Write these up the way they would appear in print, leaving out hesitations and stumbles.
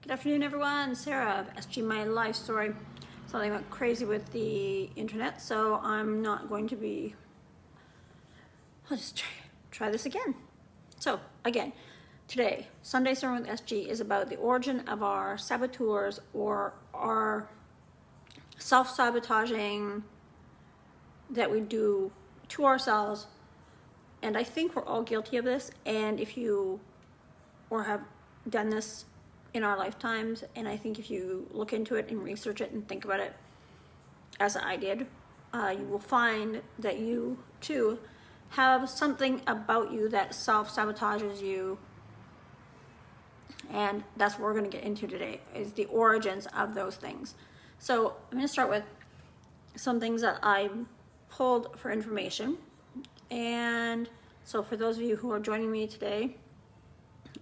Good afternoon, everyone. Sarah of SG My Life Story. Something went crazy with the internet, so I'm not going to be. I'll just try this again. So, again, today, Sunday Sermon with SG is about the origin of our saboteurs or our self-sabotaging that we do to ourselves. And I think we're all guilty of this. And if you or have done this in our lifetimes, and I think if you look into it and research it and think about it as I did, you will find that you too have something about you that self-sabotages you. And that's what we're going to get into today, is the origins of those things. So I'm going to start with some things that I pulled for information. And so for those of you who are joining me today,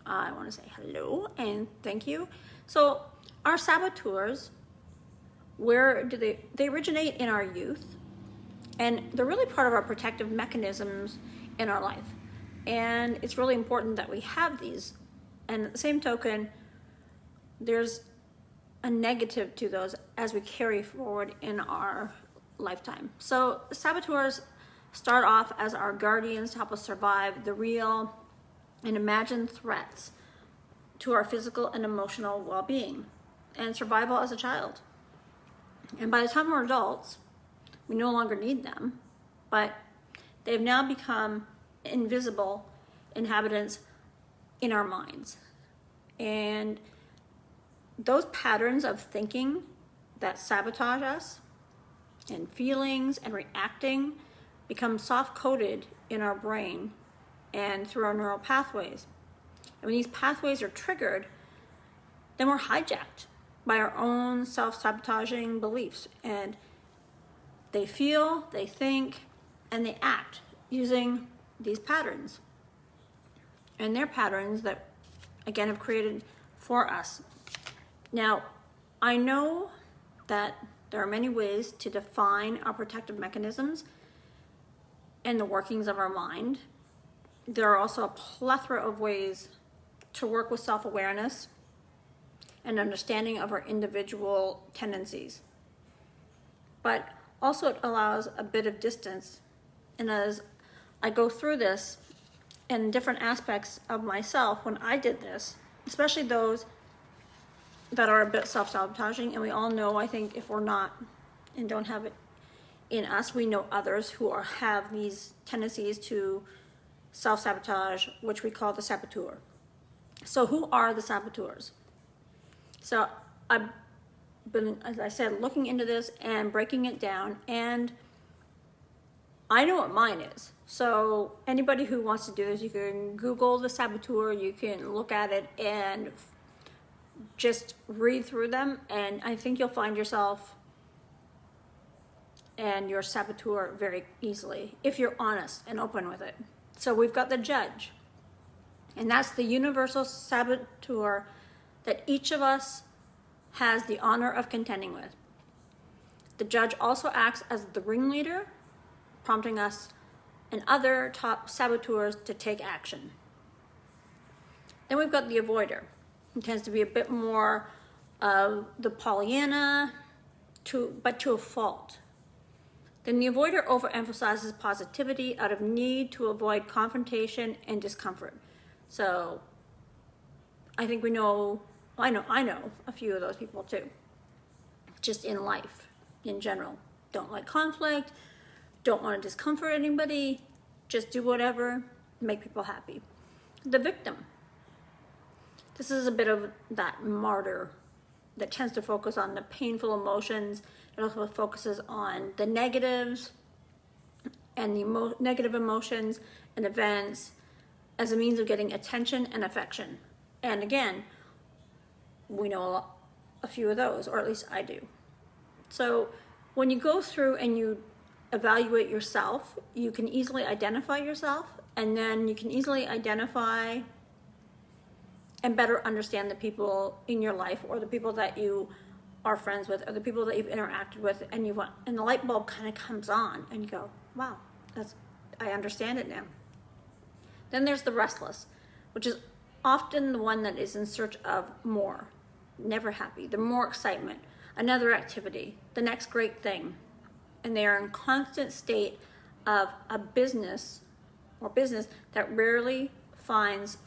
I want to say hello and thank you. So our saboteurs, where do they originate in our youth, and they're really part of our protective mechanisms in our life. And it's really important that we have these. And at the same token, there's a negative to those as we carry forward in our lifetime. So saboteurs start off as our guardians to help us survive the real and imagined threats to our physical and emotional well-being and survival as a child. And by the time we're adults, we no longer need them, but they've now become invisible inhabitants in our minds. And those patterns of thinking that sabotage us and feelings and reacting become soft-coded in our brain and through our neural pathways. And when these pathways are triggered, then we're hijacked by our own self-sabotaging beliefs. And they feel, they think, and they act using these patterns. And they're patterns that, again, have created for us. Now, I know that there are many ways to define our protective mechanisms and the workings of our mind. There are also a plethora of ways to work with self-awareness and understanding of our individual tendencies. But also it allows a bit of distance. And as I go through this and different aspects of myself when I did this, especially those that are a bit self-sabotaging, and we all know, I think, if we're not and don't have it in us, we know others who have these tendencies to self-sabotage, which we call the saboteur. So who are the saboteurs? So I've been, as I said, looking into this and breaking it down, and I know what mine is. So anybody who wants to do this, you can Google the saboteur, you can look at it and just read through them, and I think you'll find yourself and your saboteur very easily if you're honest and open with it. So we've got the judge, and that's the universal saboteur that each of us has the honor of contending with. The judge also acts as the ringleader, prompting us and other top saboteurs to take action. Then we've got the avoider. It tends to be a bit more of the Pollyanna, but to a fault. Then the avoider overemphasizes positivity out of need to avoid confrontation and discomfort. So I think I know a few of those people too, just in life in general. Don't like conflict, don't want to discomfort anybody, just do whatever, make people happy. The victim. This is a bit of that martyr that tends to focus on the painful emotions. It also focuses on the negatives and the negative emotions and events as a means of getting attention and affection. And again, we know a few of those, or at least I do. So when you go through and you evaluate yourself, you can easily identify yourself, and then you can easily identify and better understand the people in your life, or the people that you are friends with, or the people that you've interacted with, and the light bulb kind of comes on, and you go, wow, I understand it now. Then there's the restless, which is often the one that is in search of more. never happy. They're more excitement, another activity, the next great thing. And they are in constant state of a business that rarely finds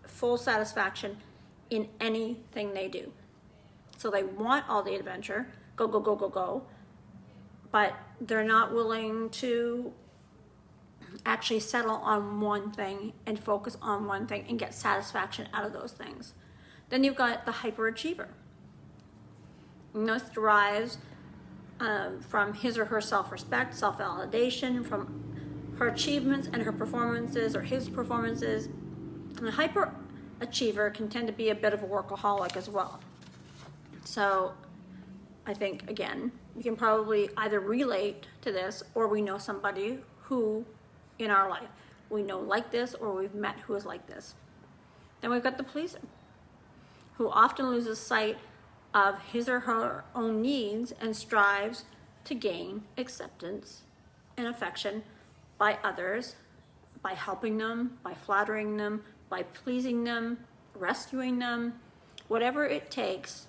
full satisfaction in anything they do. So they want all the adventure, go, go, go, go, go, but they're not willing to actually settle on one thing and focus on one thing and get satisfaction out of those things. Then you've got the hyperachiever. And this derives from his or her self-respect, self-validation, from her achievements and her performances or his performances. And the hyperachiever can tend to be a bit of a workaholic as well. So I think, again, we can probably either relate to this or we know somebody who in our life we know like this or we've met who is like this. Then we've got the pleaser, who often loses sight of his or her own needs and strives to gain acceptance and affection by others, by helping them, by flattering them, by pleasing them, rescuing them, whatever it takes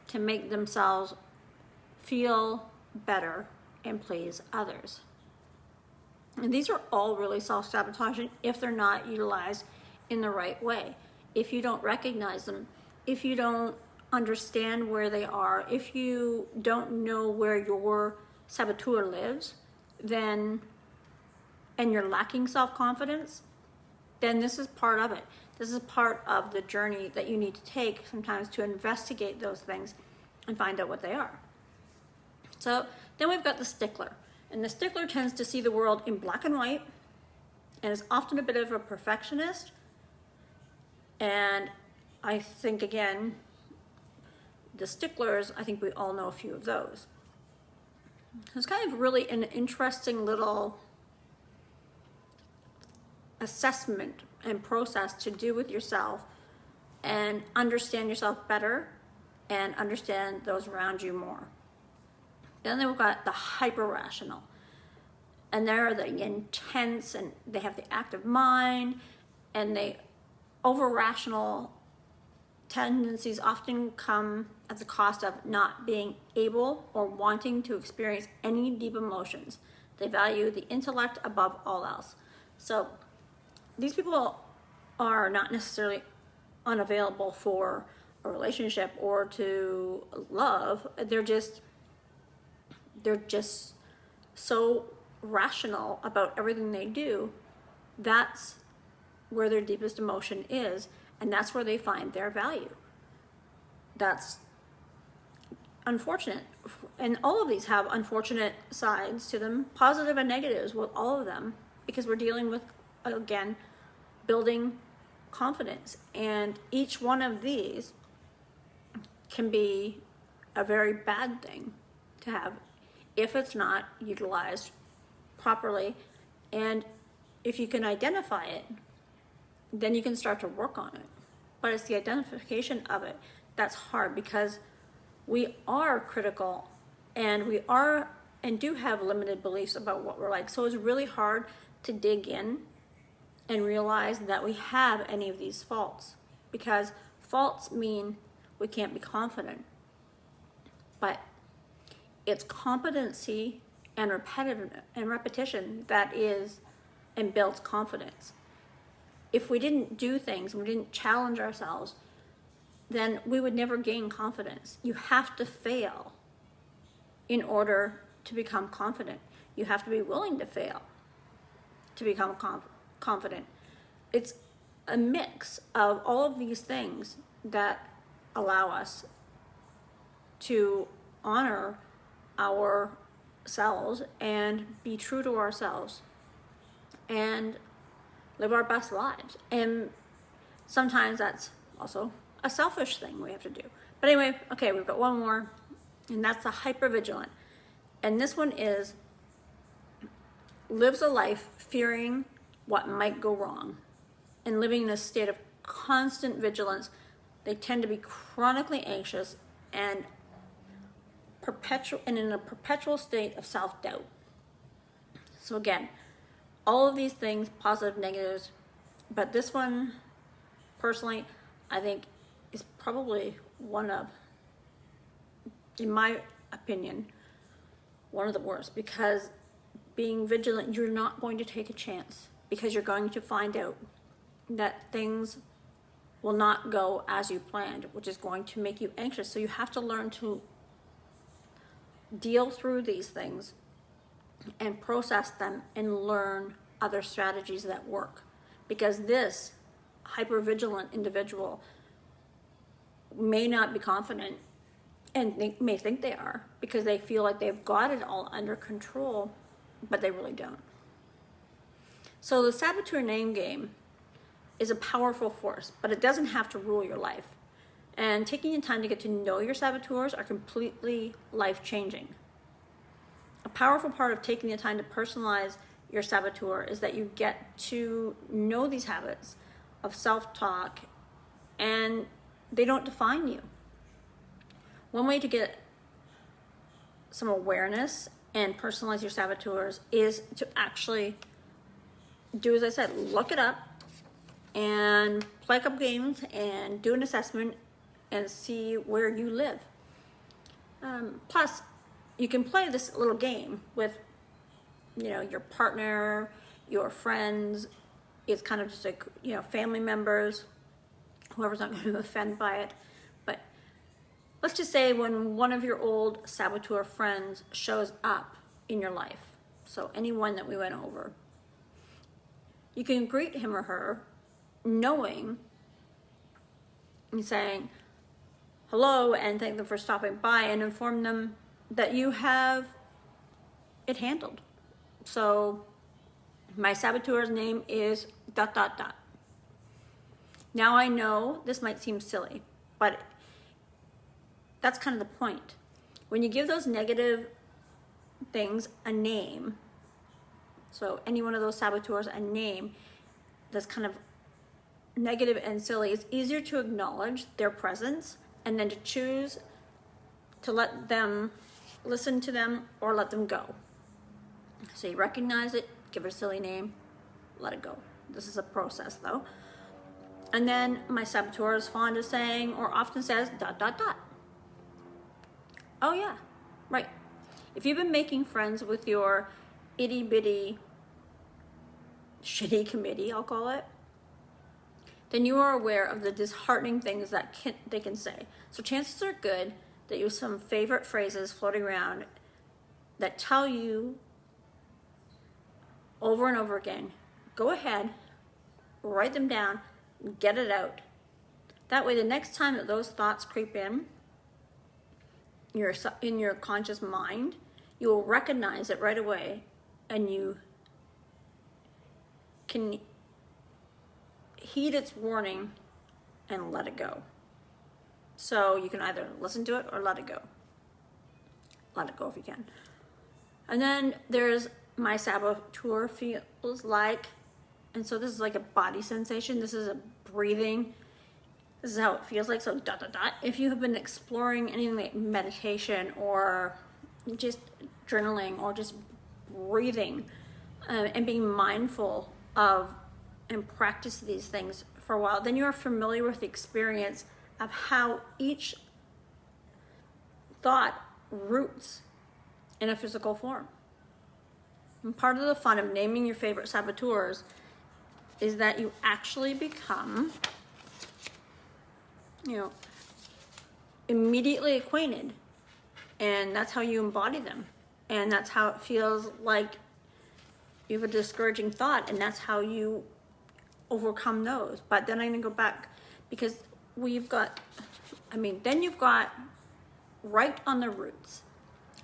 to make themselves feel better and please others. And these are all really self-sabotaging if they're not utilized in the right way. If you don't recognize them, if you don't understand where they are, if you don't know where your saboteur lives, then, and you're lacking self-confidence, then this is part of it. This is part of the journey that you need to take sometimes to investigate those things and find out what they are. So then we've got the stickler. And the stickler tends to see the world in black and white and is often a bit of a perfectionist. And I think, again, the sticklers, I think we all know a few of those. It's kind of really an interesting little assessment and process to do with yourself and understand yourself better and understand those around you more. Then we've got the hyper-rational. And they're the intense, and they have the active mind, and they over-rational tendencies often come at the cost of not being able or wanting to experience any deep emotions. They value the intellect above all else. So these people are not necessarily unavailable for a relationship or to love. They're just so rational about everything they do. That's where their deepest emotion is, and that's where they find their value. That's unfortunate. And all of these have unfortunate sides to them, positive and negatives with all of them, because we're dealing with, again, building confidence. And each one of these can be a very bad thing to have if it's not utilized properly. And if you can identify it, then you can start to work on it. But it's the identification of it that's hard, because we are critical and we are and do have limited beliefs about what we're like. So it's really hard to dig in and realize that we have any of these faults, because faults mean we can't be confident. But it's competency and repetition that is and builds confidence. If we didn't do things, we didn't challenge ourselves, then we would never gain confidence. You have to fail in order to become confident. You have to be willing to fail to become confident. It's a mix of all of these things that allow us to honor ourselves and be true to ourselves and live our best lives. And sometimes that's also a selfish thing we have to do. But anyway, okay, we've got one more, and that's the hypervigilant. And this one is lives a life fearing what might go wrong and living in a state of constant vigilance. They tend to be chronically anxious and in a perpetual state of self-doubt. So again, all of these things, positive, negatives, but this one, personally, I think is probably one of, in my opinion, one of the worst, because being vigilant, you're not going to take a chance, because you're going to find out that things will not go as you planned, which is going to make you anxious. So you have to learn to deal through these things and process them and learn other strategies that work, because this hypervigilant individual may not be confident, and they may think they are, because they feel like they've got it all under control, but they really don't. So the Saboteur name game is a powerful force, but it doesn't have to rule your life. And taking the time to get to know your saboteurs are completely life-changing. A powerful part of taking the time to personalize your saboteur is that you get to know these habits of self-talk, and they don't define you. One way to get some awareness and personalize your saboteurs is to actually do, as I said, look it up and play a couple games and do an assessment and see where you live. Plus, you can play this little game with, your partner, your friends. It's kind of just like, family members, whoever's not going to offend by it. But let's just say when one of your old saboteur friends shows up in your life, so anyone that we went over, you can greet him or her knowing and saying hello and thank them for stopping by, and inform them that you have it handled. So my saboteur's name is ... Now I know this might seem silly, but that's kind of the point. When you give those negative things a name, so any one of those saboteurs a name that's kind of negative and silly, it's easier to acknowledge their presence and then to choose to let them, listen to them, or let them go. So you recognize it, give it a silly name, let it go. This is a process though. And then my saboteur is fond of saying, or often says ... Oh yeah, right. If you've been making friends with your itty bitty shitty committee, I'll call it, then you are aware of the disheartening things that they can say. So chances are good that you have some favorite phrases floating around that tell you over and over again, go ahead, write them down, get it out. That way the next time that those thoughts creep in your conscious mind, you will recognize it right away, and you can heed its warning and let it go. So you can either listen to it or let it go. Let it go if you can. And then there's my saboteur feels like, and so this is like a body sensation. This is a breathing. This is how it feels like. So ... If you have been exploring anything like meditation or just journaling or just breathing and being mindful of and practice these things for a while, then you are familiar with the experience of how each thought roots in a physical form. And part of the fun of naming your favorite saboteurs is that you actually become, immediately acquainted, and that's how you embody them, and that's how it feels like you have a discouraging thought, and that's how you overcome those. But then I'm gonna go back, because then you've got right on the roots,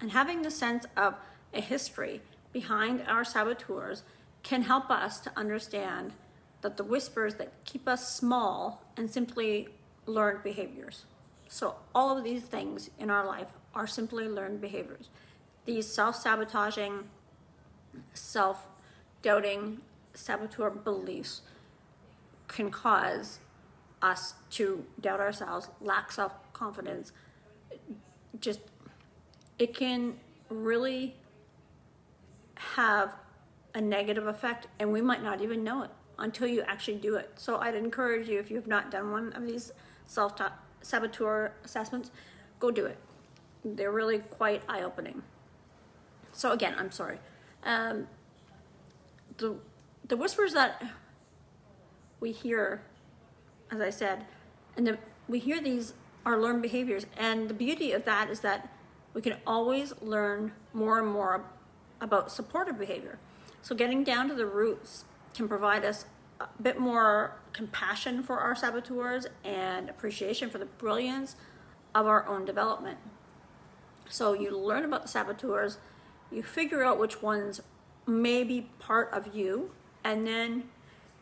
and having the sense of a history behind our saboteurs can help us to understand that the whispers that keep us small and simply learned behaviors. So all of these things in our life are simply learned behaviors. These self-sabotaging, self-doubting saboteur beliefs can cause us to doubt ourselves, lack self-confidence. It can really have a negative effect, and we might not even know it until you actually do it. So I'd encourage you, if you have not done one of these saboteur assessments, go do it. They're really quite eye-opening. So again, I'm sorry. The whispers that we hear, as I said, we hear these are learned behaviors, and the beauty of that is that we can always learn more and more about supportive behavior. So getting down to the roots can provide us a bit more compassion for our saboteurs and appreciation for the brilliance of our own development. So you learn about the saboteurs, you figure out which ones may be part of you, and then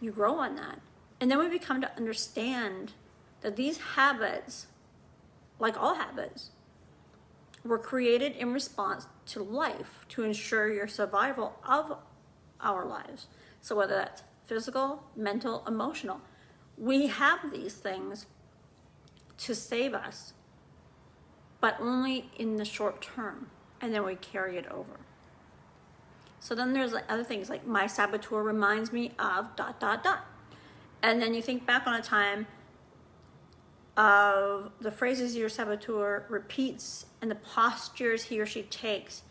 you grow on that. And then we become to understand that these habits, like all habits, were created in response to life to ensure your survival of our lives. So whether that's physical, mental, emotional, we have these things to save us, but only in the short term, and then we carry it over. So then there's other things like my saboteur reminds me of ... And then you think back on a time of the phrases your saboteur repeats and the postures he or she takes.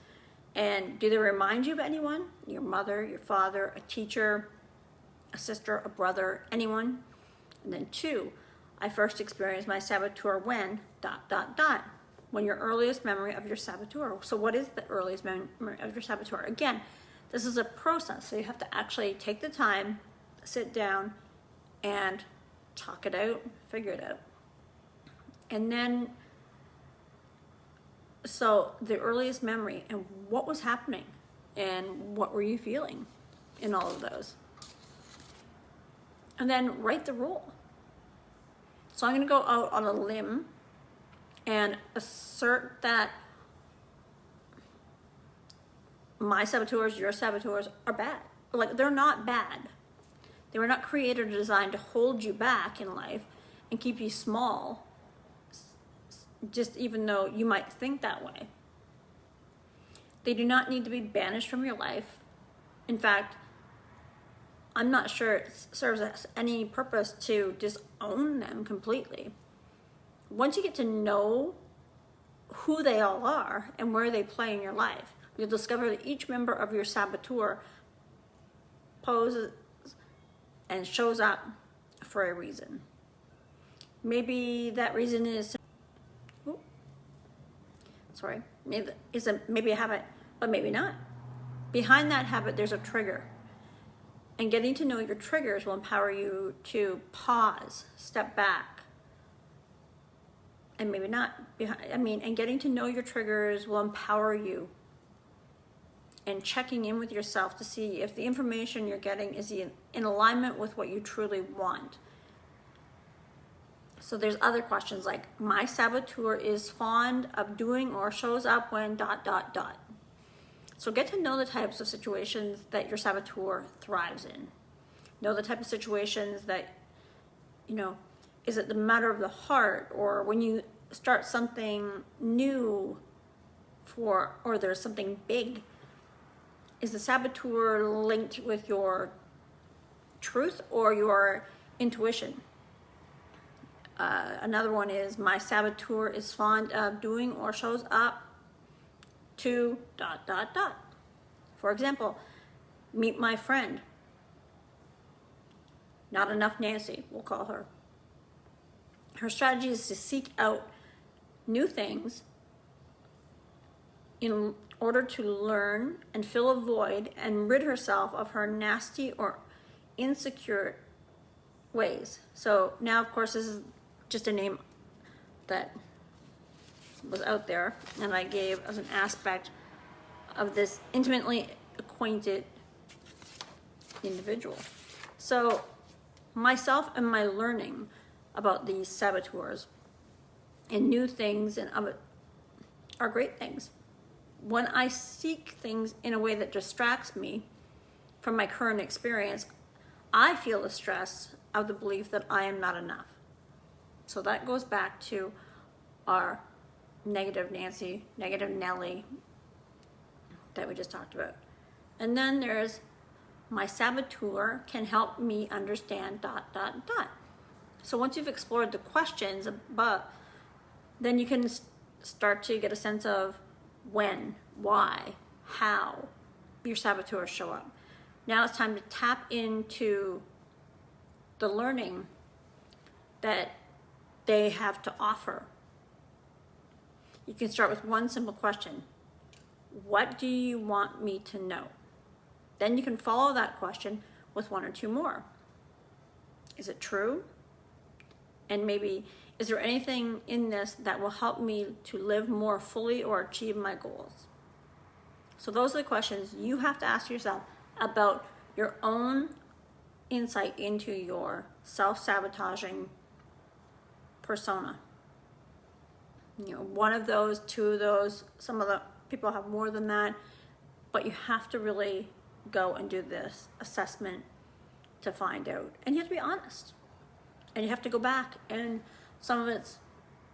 And do they remind you of anyone? Your mother, your father, a teacher, a sister, a brother, anyone? And then 2, I first experienced my saboteur when ... When your earliest memory of your saboteur. So what is the earliest memory of your saboteur? Again, this is a process. So you have to actually take the time, sit down, and talk it out, figure it out. And then, so the earliest memory and what was happening and what were you feeling in all of those? And then write the rule. So I'm going to go out on a limb and assert that my saboteurs, your saboteurs are bad. Like, they're not bad. They were not created or designed to hold you back in life and keep you small, just even though you might think that way. They do not need to be banished from your life. In fact, I'm not sure it serves us any purpose to disown them completely. Once you get to know who they all are and where they play in your life, you'll discover that each member of your saboteur poses and shows up for a reason. Maybe that reason is, maybe a habit, but maybe not. Behind that habit, there's a trigger. And getting to know your triggers will empower you to pause, step back, and maybe not. And getting to know your triggers will empower you. And checking in with yourself to see if the information you're getting is in alignment with what you truly want. So there's other questions like, my saboteur is fond of doing or shows up when ... So get to know the types of situations that your saboteur thrives in. Know the type of situations that, is it the matter of the heart, or when you start something new or there's something big. Is the saboteur linked with your truth or your intuition? Another one is, my saboteur is fond of doing or shows up to ... For example, meet my friend. Not enough Nancy, we'll call her. Her strategy is to seek out new things in order to learn and fill a void and rid herself of her nasty or insecure ways. So now, of course, this is just a name that was out there, and I gave as an aspect of this intimately acquainted individual. So myself and my learning about these saboteurs and new things and of it are great things. When I seek things in a way that distracts me from my current experience, I feel the stress of the belief that I am not enough. So that goes back to our negative Nancy, negative Nellie that we just talked about. And then there's, my saboteur can help me understand ... So once you've explored the questions, but then you can start to get a sense of when, why, how your saboteurs show up. Now it's time to tap into the learning that they have to offer. You can start with one simple question. What do you want me to know? Then you can follow that question with one or two more. Is it true? And maybe, is there anything in this that will help me to live more fully or achieve my goals? So those are the questions you have to ask yourself about your own insight into your self-sabotaging persona. You know, one of those, two of those, some of the people have more than that, but you have to really go and do this assessment to find out. And you have to be honest. And you have to go back, and some of it's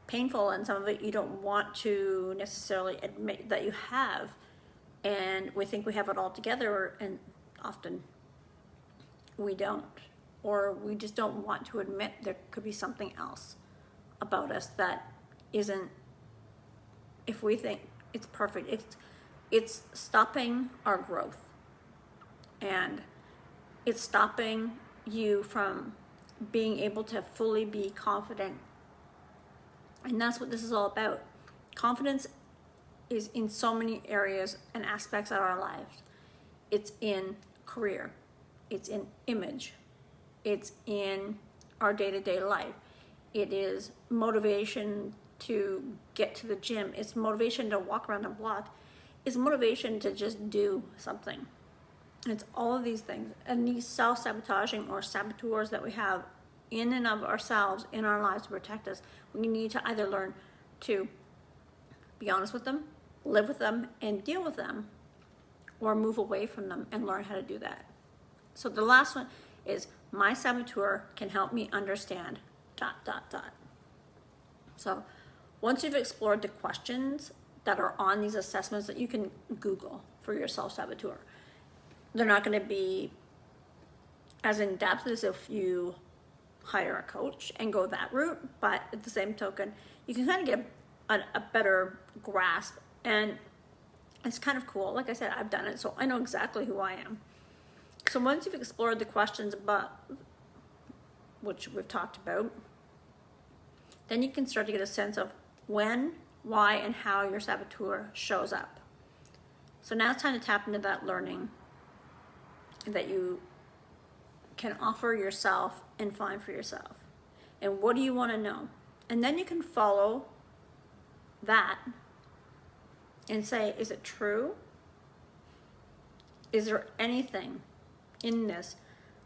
painful and some of it you don't want to necessarily admit that you have. And we think we have it all together, and often we don't. Or we just don't want to admit there could be something else about us that isn't, if we think it's perfect, it's stopping our growth. And it's stopping you from being able to fully be confident. And that's what this is all about. Confidence is in so many areas and aspects of our lives. It's in career, it's in image, it's in our day-to-day life. It is motivation to get to the gym. It's motivation to walk around the block. It's motivation to just do something. It's all of these things. And these self-sabotaging or saboteurs that we have in and of ourselves in our lives to protect us, we need to either learn to be honest with them, live with them, and deal with them, or move away from them and learn how to do that. So the last one is, my saboteur can help me understand ... So once you've explored the questions that are on these assessments that you can Google for your self-saboteur, they're not going to be as in-depth as if you hire a coach and go that route, but at the same token, you can kind of get a better grasp, and it's kind of cool. Like I said, I've done it, so I know exactly who I am. So once you've explored the questions above, which we've talked about, then you can start to get a sense of when, why, and how your saboteur shows up. So now it's time to tap into that learning that you can offer yourself and find for yourself. And what do you want to know? And then you can follow that and say, is it true? Is there anything in this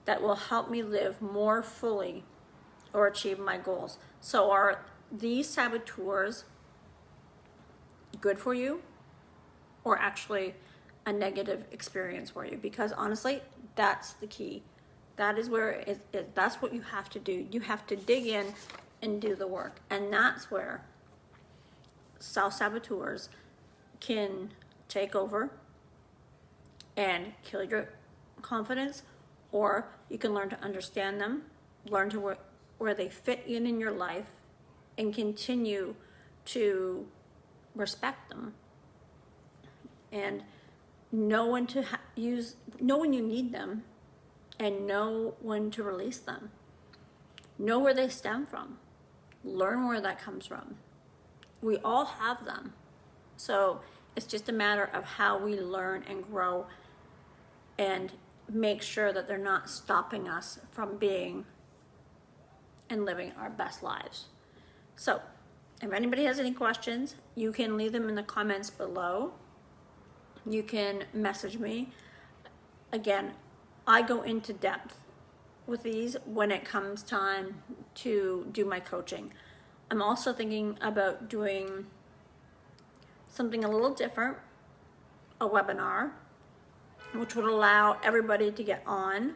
that will help me live more fully or achieve my goals? So are these saboteurs good for you, or actually a negative experience for you? Because honestly, that's the key. That is where that's what you have to do. You have to dig in and do the work. And that's where self-saboteurs can take over and kill your confidence, or you can learn to understand them, learn to where they fit in your life, and continue to respect them, and know when to know when you need them, and know when to release them. Know where they stem from. Learn where that comes from. We all have them. So it's just a matter of how we learn and grow and make sure that they're not stopping us from being and living our best lives. So if anybody has any questions, you can leave them in the comments below. You can message me. Again, I go into depth with these when it comes time to do my coaching. I'm also thinking about doing something a little different, a webinar, which would allow everybody to get on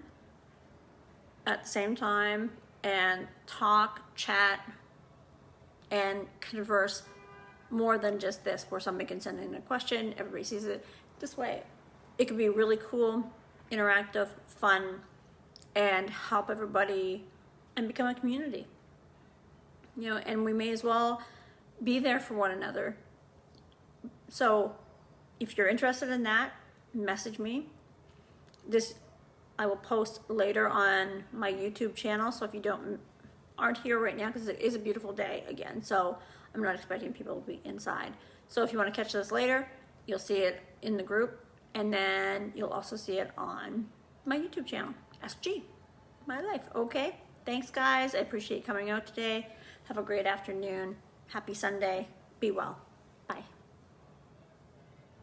at the same time and talk, chat, and converse more than just this, where somebody can send in a question, everybody sees it. This way, it could be really cool, interactive, fun, and help everybody and become a community. you know, and we may as well be there for one another. So if you're interested in that, message me. This I will post later on my YouTube channel. So if you aren't here right now, because it is a beautiful day again, so I'm not expecting people to be inside. So if you want to catch this later, you'll see it in the group, and then you'll also see it on my YouTube channel, SG, My Life. Okay, thanks guys. I appreciate you coming out today. Have a great afternoon. Happy Sunday. Be well.